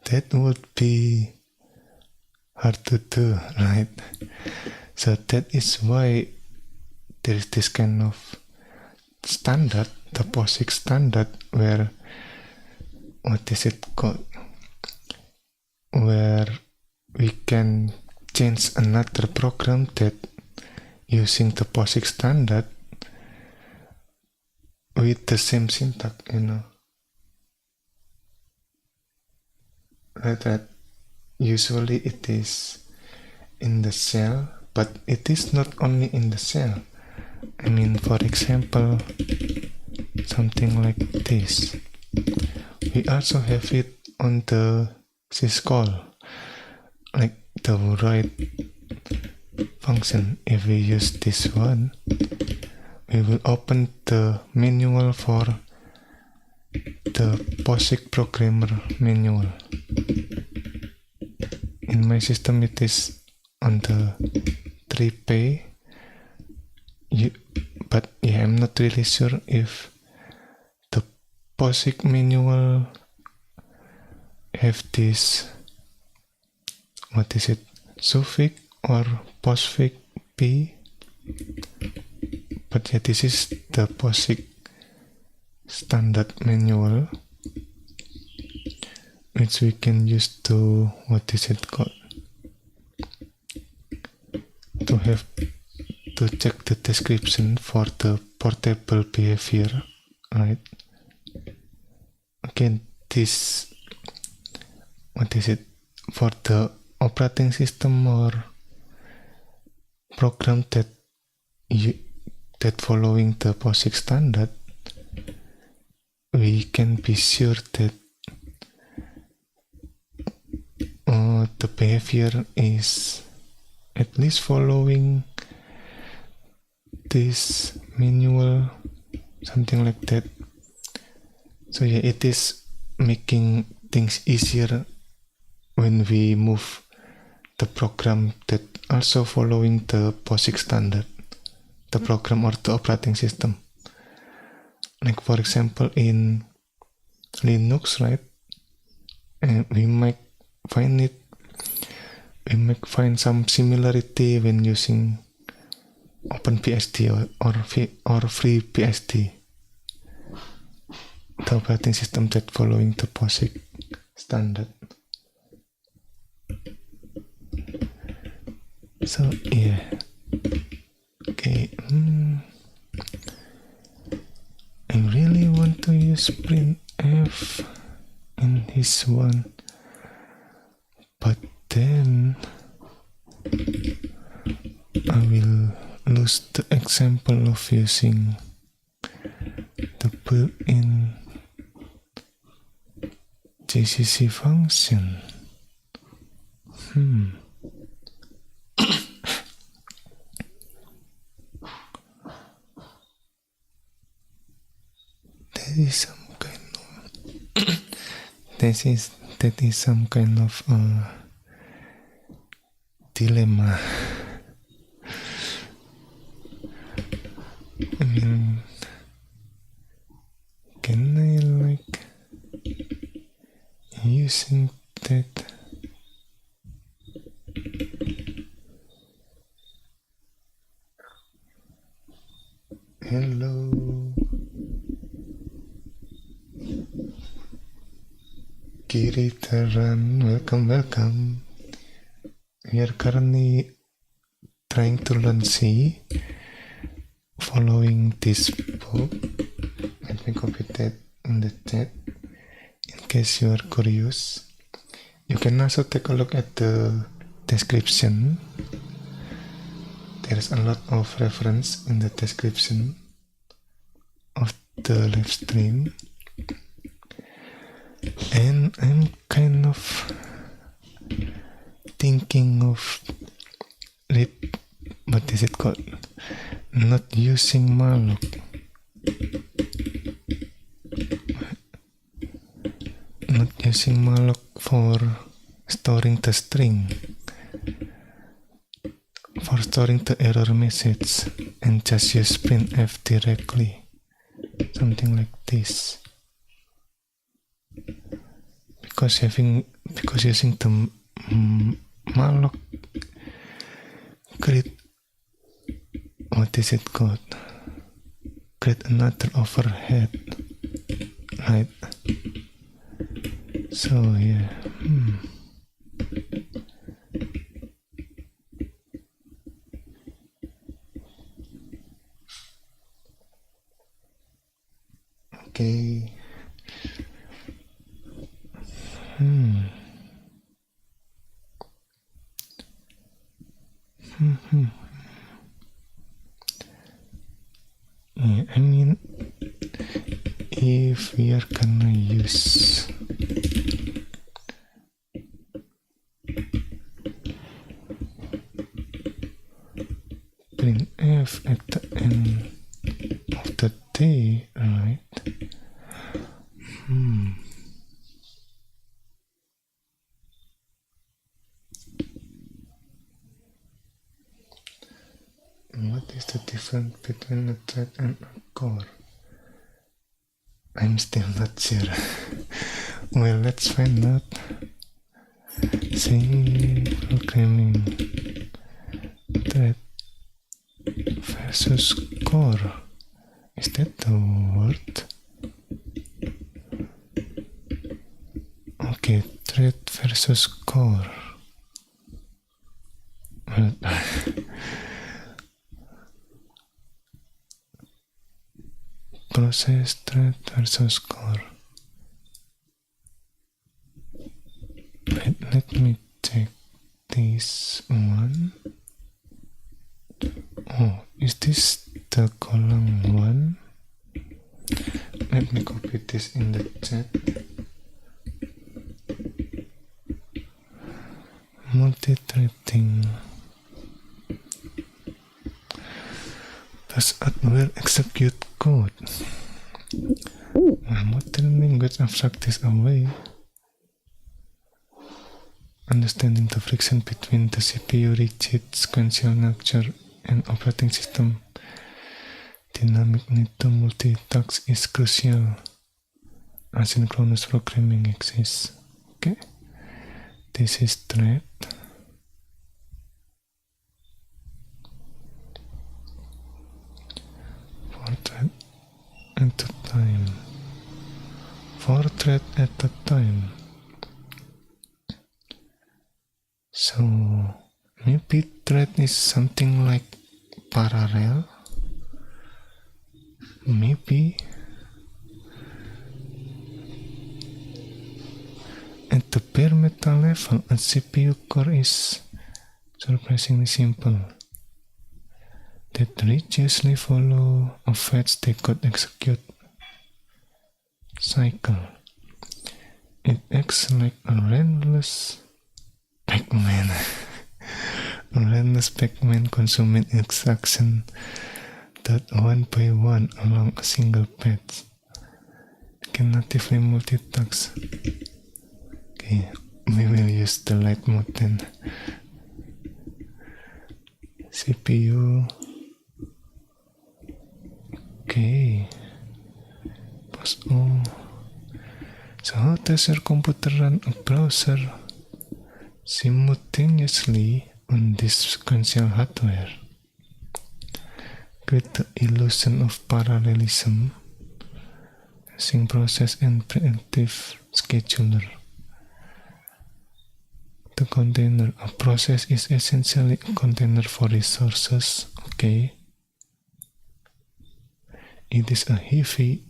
That would be hard to do, right? So that is why there is this kind of standard, the POSIX standard, where where we can change another program that using the POSIX standard with the same syntax, that usually it is in the cell, but it is not only in the cell. I mean, for example, something like this. We also have it on the syscall, like the write function. If we use this one, we will open the manual for the POSIX programmer manual. In my system it is on the 3P, but yeah, I'm not really sure if the POSIX manual have this, suffix or postfix p, but yeah, this is the POSIX standard manual, which we can use to to have to check the description for the portable behavior, right? Again, this for the operating system or program that following the POSIX standard, we can be sure that the behavior is at least following this manual, something like that. So yeah, it is making things easier when we move the program that also following the POSIX standard, the program or the operating system. Like for example in Linux, right? And we might find some similarity when using OpenBSD or FreeBSD, the operating system that following the POSIX standard. So yeah, okay. I really want to use printf in this one, but then I will lose the example of using the built-in GCC function. That is some kind of dilemma. I mean, can I like using that? Hello. Kiritaran, welcome. We are currently trying to learn C following this book. Let me copy that in the chat in case you are curious. You can also take a look at the description. There's a lot of reference in the description of the live stream. And I'm kind of thinking of what is it called? Not using malloc. Not using malloc for storing the string, for storing the error message, and just use printf directly. Something like this. Because using the malloc create another overhead, right? So yeah. Okay. Yeah, I mean, if we are gonna use printf at the end of the day, right? What is the difference between a thread and a core? I'm still not sure. Well, let's find out. Say programming thread versus core. Is that the word? Okay, thread versus core. Well, process thread versus core. Wait, let me check this one. Oh, is this the column one? Let me copy this in the chat. Multi-threading. Does hardware execute code? Modern language abstract this away. Understanding the friction between the CPU rigid sequential nature and operating system dynamic need to multitask is crucial. Asynchronous programming exists. Okay, this is thread. For thread at a time. For thread at a time. So maybe thread is something like parallel. Maybe at the bare metal level, a CPU core is surprisingly simple. That religiously follow a fetch decode execute cycle. It acts like a relentless Pac-Man. A relentless Pac-Man consuming instruction that one by one along a single path. It can natively multitask. Okay, we will use the light mode then. CPU. Okay. Pause all. So how does your computer run a browser simultaneously on this sequential hardware? With the illusion of parallelism, using process and preemptive scheduler. The container, a process is essentially a container for resources. Okay. It is a heavy,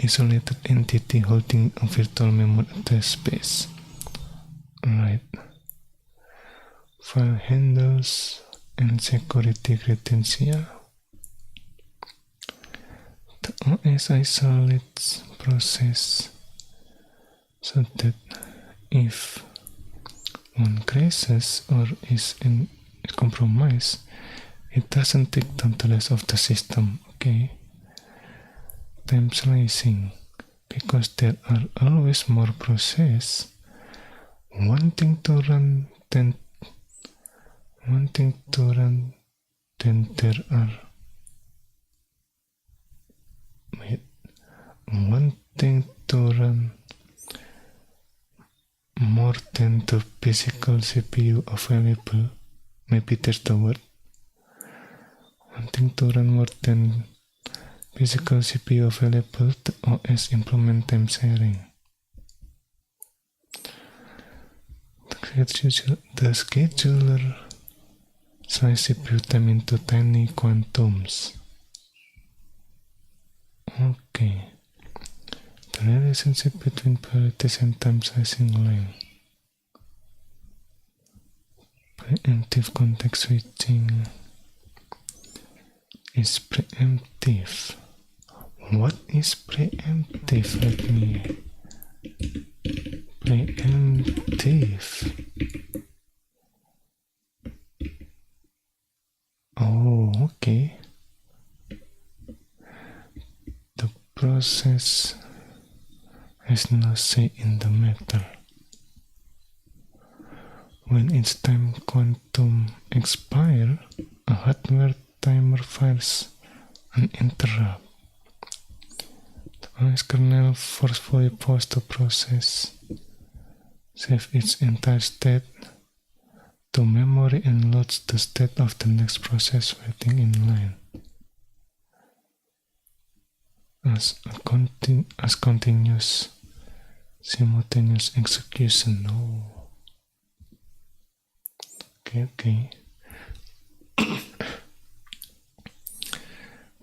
isolated entity holding a virtual memory address space. Right. File handles and security credential. The OS isolates process so that if one crashes or is in compromise, it doesn't take down the rest of the system. Okay. Time slicing, because there are always more processes wanting to run than there are wanting to run more than the physical CPU available. Maybe there's the word. Wanting to run more than physical CPU available, the OS implement time sharing. The scheduler slices CPU time into tiny quantums. Okay. The relationship between priorities and time slicing line. Preemptive context switching is preemptive. What is preemptive? Let me. Preemptive. Oh, okay. The process has no say in the matter. When its time quantum expires, a hardware timer fires an interrupt. The OS kernel forcefully pauses the process, saves its entire state to memory and loads the state of the next process waiting in line as continuous simultaneous execution. No. Okay.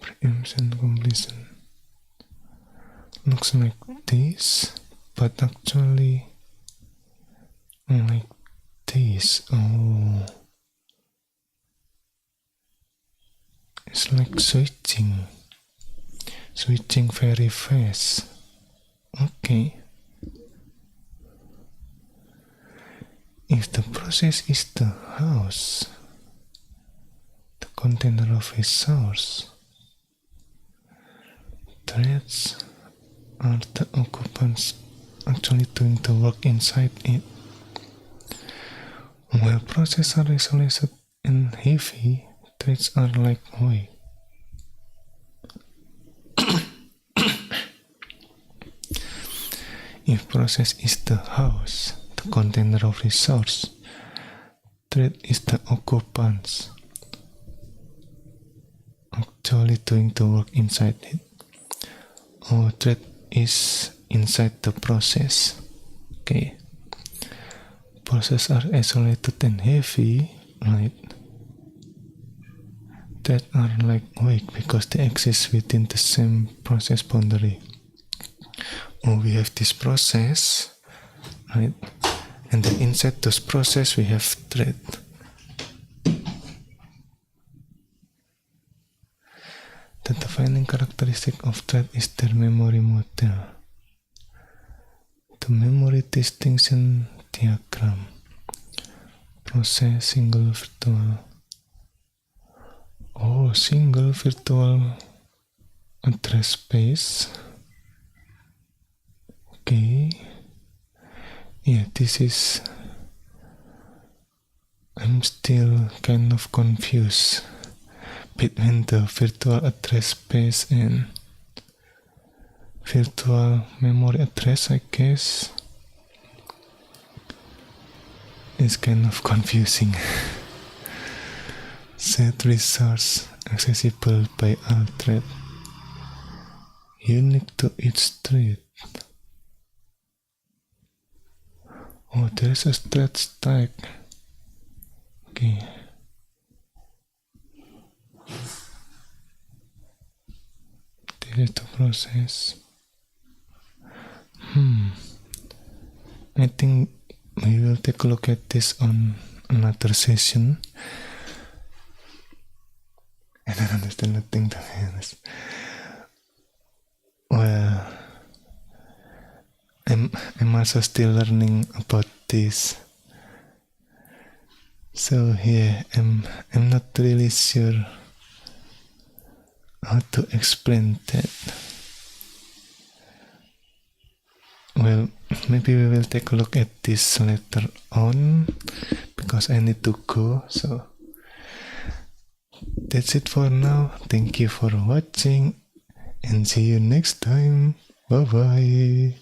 Preemption completion looks like this, but actually like this. Oh, it's like switching very fast. Okay. If the process is the house, the container of a source, threads are the occupants actually doing the work inside it. While processes are isolated and heavy, threads are lightweight. If process is the house, the container of resource, thread is the occupants actually doing the work inside it. Or thread is inside the process. Okay. Processes are isolated and heavy, right? That are lightweight because they exist within the same process boundary. Or we have this process, right? And then inside this process we have thread. The defining characteristic of thread is their memory model. The memory distinction diagram. Process single virtual. Oh, single virtual address space. Okay. Yeah, this is. I'm still kind of confused between the virtual address space and virtual memory address, I guess. It's kind of confusing. Set resource accessible by all thread. Unique to each thread. Oh, there is a thread stack. Okay. This is the process. I think we will take a look at this on another session. I don't understand nothing, to be honest. Well, I'm also still learning about this. So yeah, I'm not really sure how to explain that. Well, maybe we will take a look at this later on because I need to go. So that's it for now. Thank you for watching and see you next time. Bye bye.